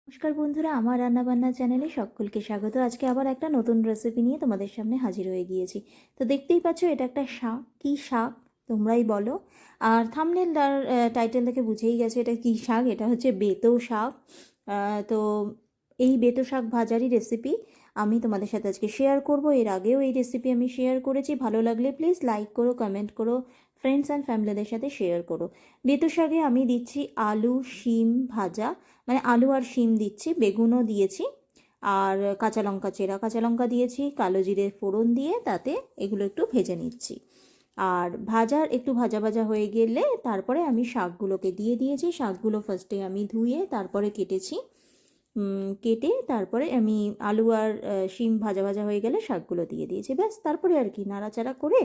নমস্কার বন্ধুরা, আমার রান্নাবান্না চ্যানেলে সকলকে স্বাগত। আজকে আবার একটা নতুন রেসিপি নিয়ে তোমাদের সামনে হাজির হয়ে গিয়েছি। তো দেখতেই পাচ্ছ, এটা একটা শাক। কী শাক তোমরাই বলো। আর থাম্বনেল আর টাইটেল থেকে বুঝেই গেছে এটা কী শাক। এটা হচ্ছে বেতো শাক। তো এই বেতো শাক ভাজারই রেসিপি আমি তোমাদের সাথে আজকে শেয়ার করব। এর আগেও এই রেসিপি আমি শেয়ার করেছি। ভালো লাগলে প্লিজ লাইক করো, কমেন্ট করো, ফ্রেন্ডস অ্যান্ড ফ্যামিলিদের সাথে শেয়ার করো। বেতো শাকে আমি দিচ্ছি আলু শিম ভাজা, মানে আলু আর শিম দিচ্ছি, বেগুনও দিয়েছি, আর কাঁচা লঙ্কা, চেরা কাঁচা লঙ্কা দিয়েছি, কালো জিরে ফোড়ন দিয়ে তাতে এগুলো একটু ভেজে নিচ্ছি। আর ভাজার একটু ভাজা ভাজা হয়ে গেলে তারপরে আমি শাকগুলোকে দিয়ে দিয়েছি। শাকগুলো ফার্স্টে আমি ধুয়ে তারপরে কেটেছি। কেটে তারপরে আমি আলু আর শিম ভাজা ভাজা হয়ে গেলে শাকগুলো দিয়ে দিয়েছি। ব্যাস, তারপরে আর কি নাড়াচাড়া করে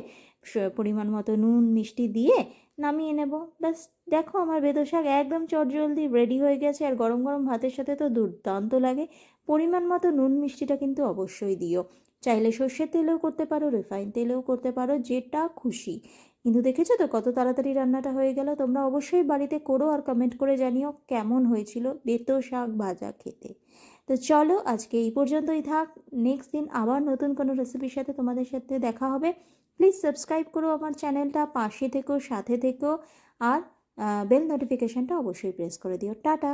পরিমাণ মতো নুন মিষ্টি দিয়ে নামিয়ে নেব। ব্যাস, দেখো আমার বেতো শাক একদম চটজলদি রেডি হয়ে গেছে। আর গরম গরম ভাতের সাথে তো দুর্দান্ত লাগে। পরিমাণ মতো নুন মিষ্টিটা কিন্তু অবশ্যই দিও। চাইলে সর্ষের তেলেও করতে পারো, রিফাইন তেলেও করতে পারো, যেটা খুশি। কিন্তু দেখেছো তো কত তাড়াতাড়ি রান্নাটা হয়ে গেল। তোমরা অবশ্যই বাড়িতে করো আর কমেন্ট করে জানিও কেমন হয়েছিল বেতো শাক ভাজা খেতে। তো চলো আজকে এই পর্যন্তই থাক। নেক্সট দিন আবার নতুন কোনো রেসিপির সাথে তোমাদের সাথে দেখা হবে। প্লিজ সাবস্ক্রাইব করো আমার চ্যানেলটা, পাশে থেকো, সাথে থেকো, আর বেল নোটিফিকেশানটা অবশ্যই প্রেস করে দিও। টাটা।